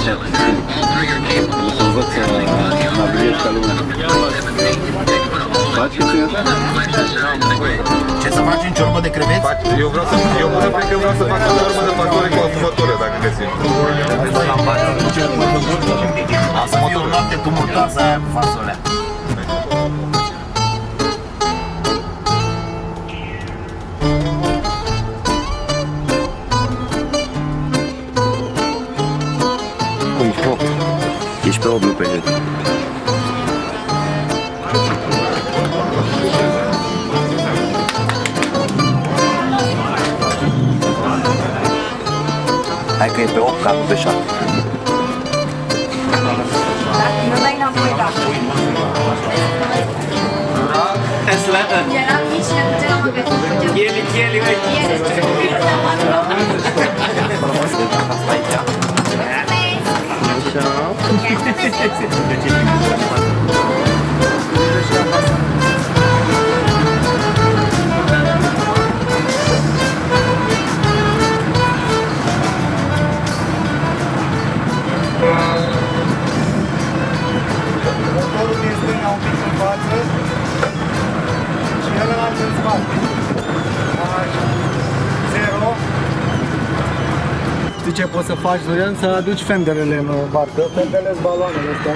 O să învăț să navighez ca lumea. Faci chestia asta? Ce să facem? Ciorbă de creveți? Eu vreau să fac o ciorbă de fasole cu asumătură, dacă găsim. Asta fie o noapte tumultoasă aia cu fasolea. Ești pe 8, nu pe jet. Hai că e pe 8 ca nu pe 7. Nu dai înapoi, da. Tesla, Eram mici, ne duceam în magazin. Chieli, Motorul din stânga un pic în față și celălalt în spate. Așa. 0. Știi ce poți să faci, Dorian? Să aduci fenderele în barcă. Fenderele sunt baloanele astea.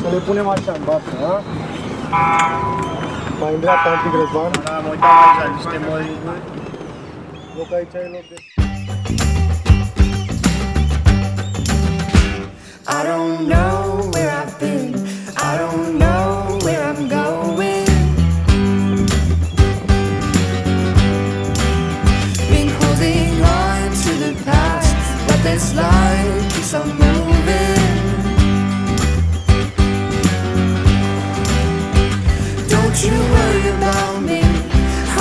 Să le punem așa în barcă, da? Mai în dreapta un pic, Răzvan. Da, mă uitam aici la niște moringuri. Loc aici ai loc de... I don't know where I've been, I don't know where I'm going. Been holding on to the past, but this life keeps on moving. Don't you worry about me,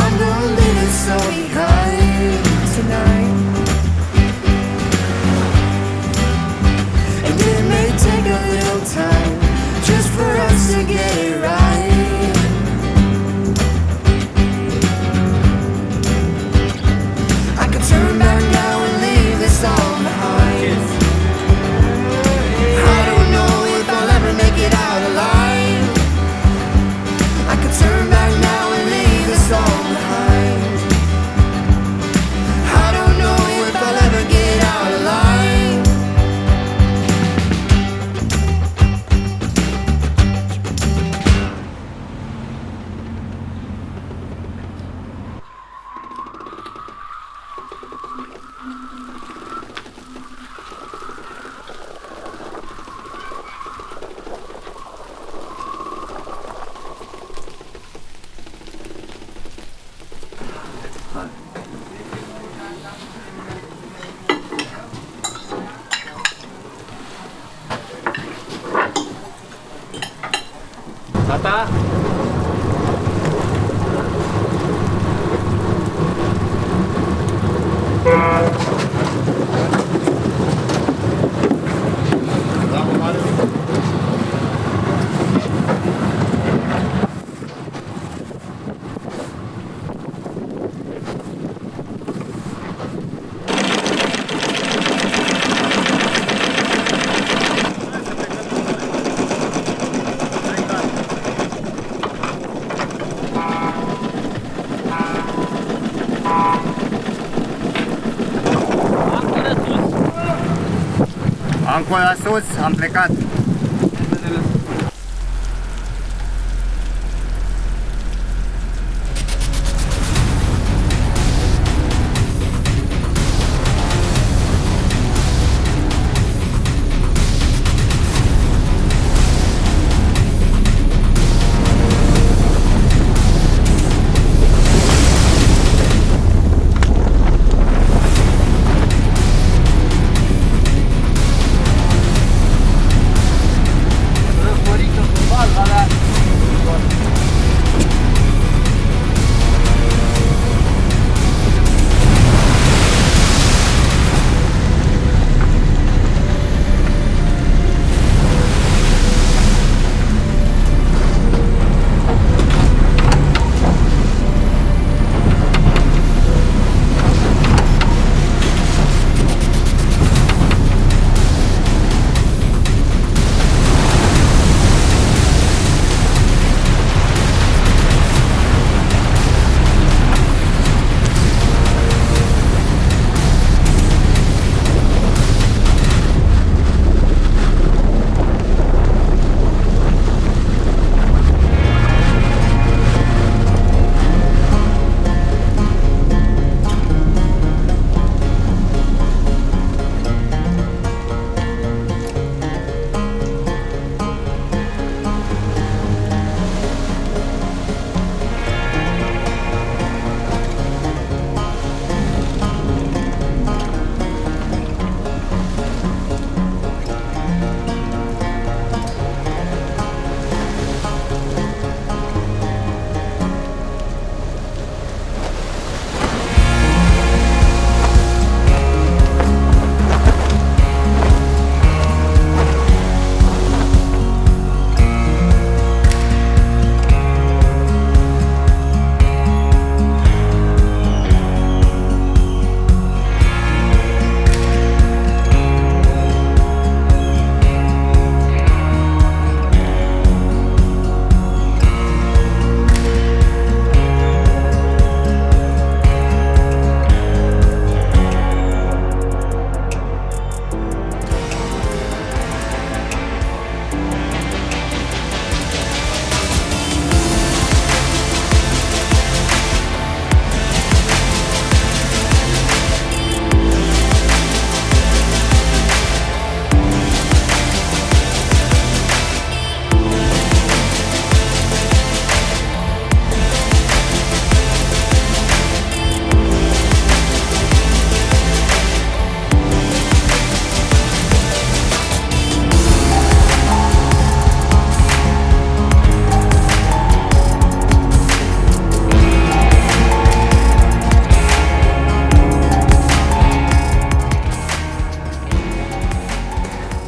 I'm gonna leave it so behind tonight. And it may take a little time just for us to get it right. I could turn back now and leave this all behind. I don't know if I'll ever make it out alive. I could turn back now and leave this all behind. I don't know if I'll ever get out alive. Tata? Acolo sus, am plecat.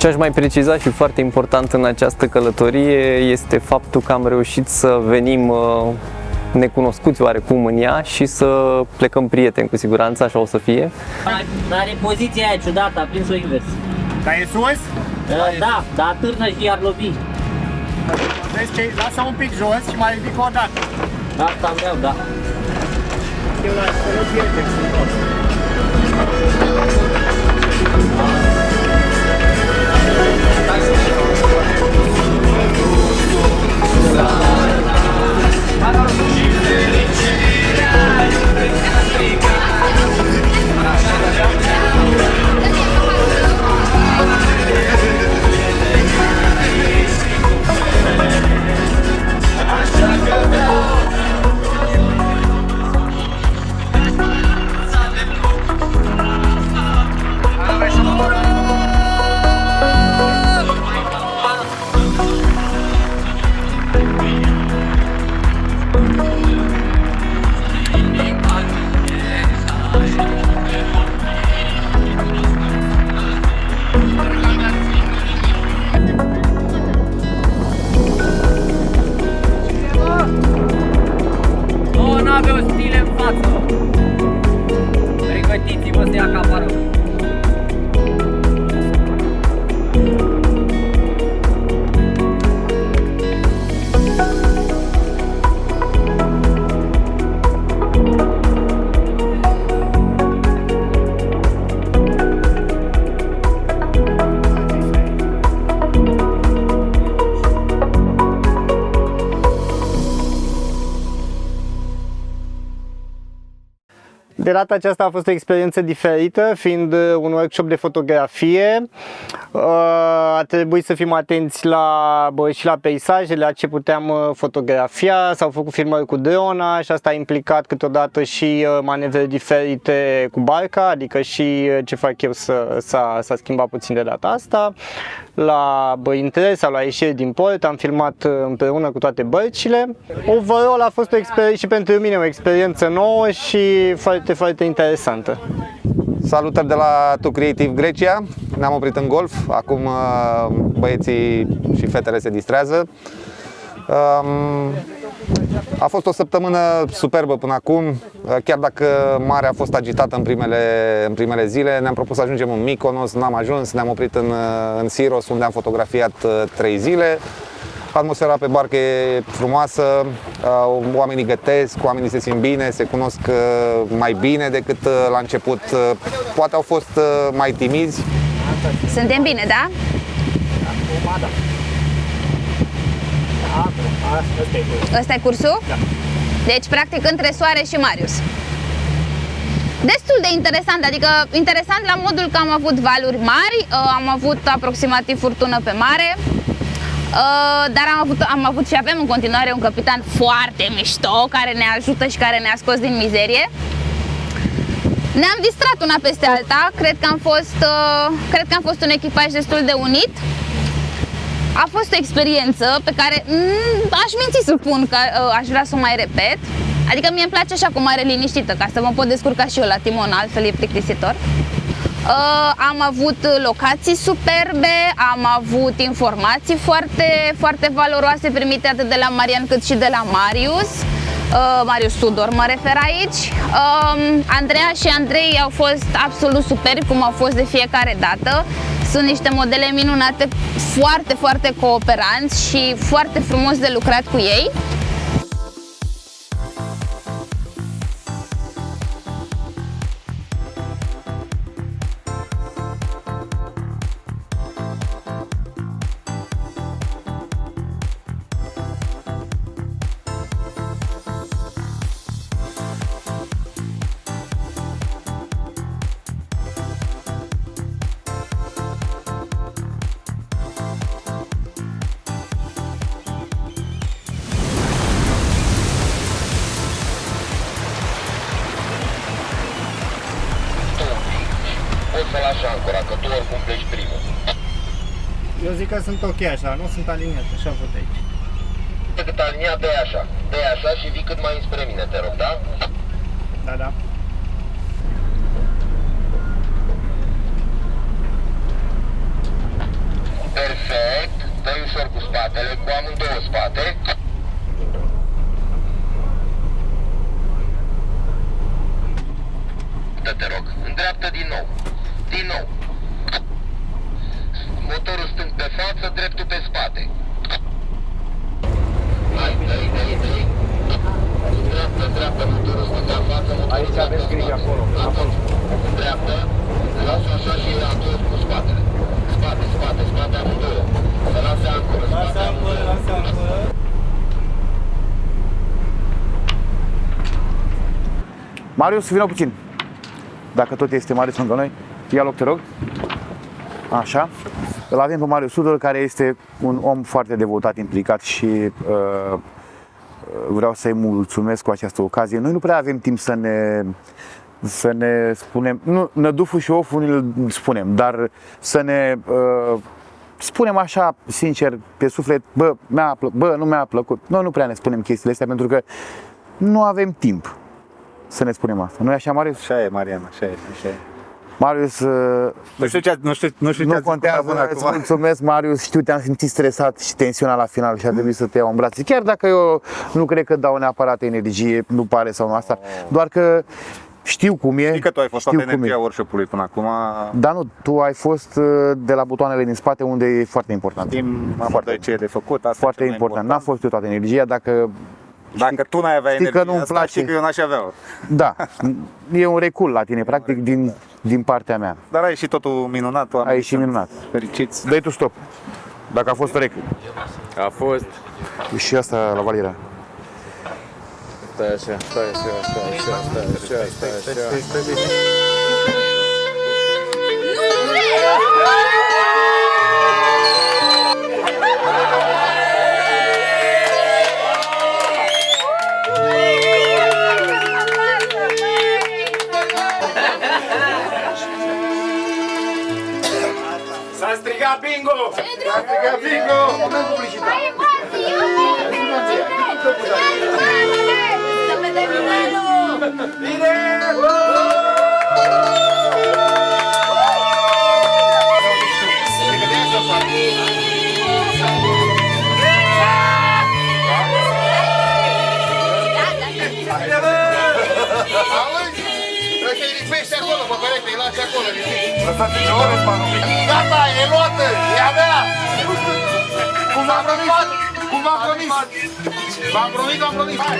Ce aș mai preciza și foarte important în această călătorie este faptul că am reușit să venim necunoscuți oarecum în ea și să plecăm prieteni, cu siguranță, așa o să fie. Dar are poziția aia ciudată, a prins-o invers. Dar e sus? Da, dar târnă și iar lovi. Vezi ce? Lasă un pic jos și mai ridic o dată. Asta vreau, da. Eu la să nu pierde. Pregătiți-vă să ia caparul. De data aceasta a fost o experiență diferită, fiind un workshop de fotografie. A trebuit să fim atenți și la peisaje, la ce puteam fotografia. S-au făcut filmări cu drona și asta a implicat câteodată și manevre diferite cu barca, adică și ce fac eu s-a schimbat puțin de data asta. La intrări sau la ieșiri din port am filmat împreună cu toate bărcile. Overall a fost o experiență și pentru mine o experiență nouă și foarte, foarte interesantă. Salutări de la To Creative Grecia. Ne-am oprit în golf. Acum băieții și fetele se distrează. A fost o săptămână superbă până acum. Chiar dacă marea a fost agitată în primele zile, ne-am propus să ajungem în Mykonos, n-am ajuns, ne-am oprit în Syros, unde am fotografiat 3 zile. Atmosfera pe barcă e frumoasă, oamenii gătesc, oamenii se simt bine, se cunosc mai bine decât la început. Poate au fost mai timizi. Suntem bine, da? Ăsta e cursul? Da. Deci, practic, între Soare și Marius. Destul de interesant, adică interesant la modul că am avut valuri mari, am avut aproximativ furtună pe mare, dar am avut și avem în continuare un capitan foarte mișto care ne ajută și care ne-a scos din mizerie. Ne-am distrat una peste alta, cred că am fost un echipaj destul de unit. A fost o experiență pe care aș minți să spun că aș vrea să o mai repet. Adică mie îmi place așa cu mare liniștită, ca să mă pot descurca și eu la timon, altfel e plictisitor. Am avut locații superbe, am avut informații foarte, foarte valoroase primite atât de la Marian cât și de la Marius. Marius Tudor mă refer aici. Andreea și Andrei au fost absolut superbi, cum au fost de fiecare dată. Sunt niște modele minunate, foarte, foarte cooperanți și foarte frumos de lucrat cu ei. Poți să lași ancora, că tu oricum pleci primul. Eu zic că sunt ok așa, nu sunt aliniat, așa văd aici. Cât aliniat, dă-i așa și vii cât mai înspre mine, te rog, da? Da, da. spatele, cu amândouă spate. Te rog, îndreaptă din nou. Din nou. Motorul stâng pe față, dreptul pe spate. Hai, dă-i. Dreaptă, motorul stâng pe față, motorul Aici aveți grijă acolo. dreaptă, lasă așa și atunci cu spatele. Spate amândouă. Să lase ancoră, spate amândouă. Marius, vină puțin. Dacă tot este Marius lângă noi, ia loc, te rog. Așa. Îl avem pe Marius Tudor, care este un om foarte devotat, implicat și vreau să-i mulțumesc cu această ocazie. Noi nu prea avem timp să ne spunem, nu, năduful și oful îl spunem, dar să ne spunem așa, sincer, pe suflet, nu mi-a plăcut. Noi nu prea ne spunem chestiile astea pentru că nu avem timp să ne spunem asta. Nu e așa, Marius? Așa e, Marian, așa e. Marius, Nu știu ce contează, îți mulțumesc, Marius, știu, te-am simțit stresat și tensionat la final și a trebuit să te iau în brațe. Chiar dacă eu nu cred că dau neapărat energie, nu pare sau nu asta, doar că știu cum e. Știi că tu ai fost știu toată energia workshop-ului până acum. Dar nu, tu ai fost de la butoanele din spate, unde e foarte important. Foarte ce e de făcut, asta foarte important. N-a fost eu toată energia, dacă tu n-ai avea energia că nu-mi asta, place. știi că eu n-aș avea. Da, e un recul la tine, practic, din partea mea. Dar a ieșit totul minunat. A ieșit minunat. Fericiți. Dă-i tu stop. Dacă a fost rec. A fost. Și asta la Valera. Stai așa. S-a strigat bingo! S-a strigat bingo! Să vedem nivelul! Bine! Ăștia îi lipește acolo, pe perete, îi lași acolo, lipește. Lăsați ce oră spun un pic. Gata, e luată, e a mea! Cum v-am promis? Cum v-am promis? V-am promis, hai!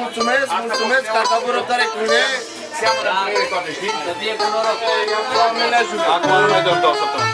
Mulțumesc că ați avut răbdare cu mine. Seamănă cu mine toate, știi? Să fie cu noroc. Doamne ne ajută. Acum nu mai dăm 2 săptămâni.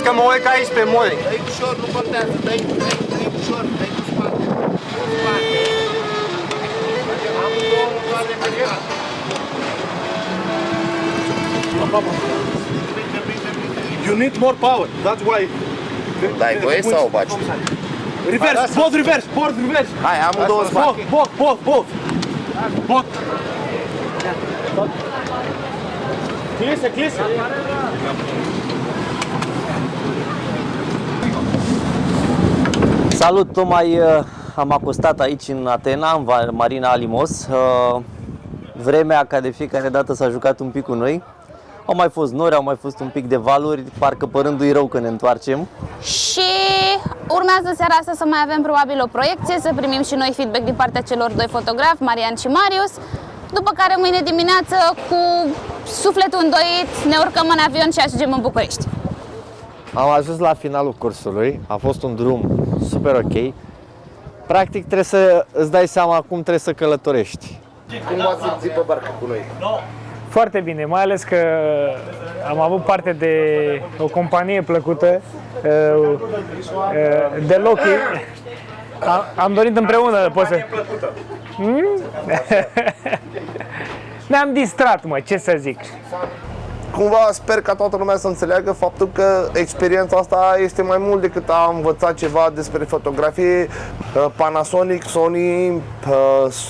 că mă uit aici pe moi. Dă-i ușor, nu contează, dă-i ușor, dă-i cu spate. Cu spate. Amândouă motoare pe cap. You need more power. That's why. Dai voie sau baci? Reverse, both reverse, both reverse. Hai, amândouă în spate. Both. Clese. Salut, tocmai am acostat aici în Atena, în Marina Alimos. Vremea, ca de fiecare dată, s-a jucat un pic cu noi. Au mai fost nori, au mai fost un pic de valuri, parcă părându-i rău că ne întoarcem. Și urmează seara asta să mai avem probabil o proiecție, să primim și noi feedback din partea celor doi fotografi, Marian și Marius. După care mâine dimineață, cu sufletul îndoit, ne urcăm în avion și ajungem în București. Am ajuns la finalul cursului, a fost un drum super ok. Practic trebuie să îți dai seama cum trebuie să călătorești. Cum v-ați simțit pe barcă cu noi? Foarte bine, mai ales că am avut parte de o companie plăcută, de Loki. Am dorit împreună, poți să... Ne-am distrat, mă, ce să zic. Cumva sper ca toată lumea să înțeleagă faptul că experiența asta este mai mult decât a învăța ceva despre fotografie. Panasonic, Sony,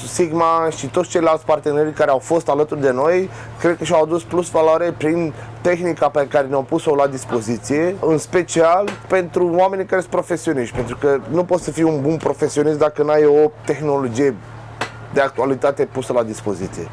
Sigma și toți ceilalți parteneri care au fost alături de noi, cred că și-au adus plus valoare prin tehnica pe care ne-au pus-o la dispoziție, în special pentru oamenii care sunt profesioniști, pentru că nu poți să fii un bun profesionist dacă n-ai o tehnologie de actualitate pusă la dispoziție.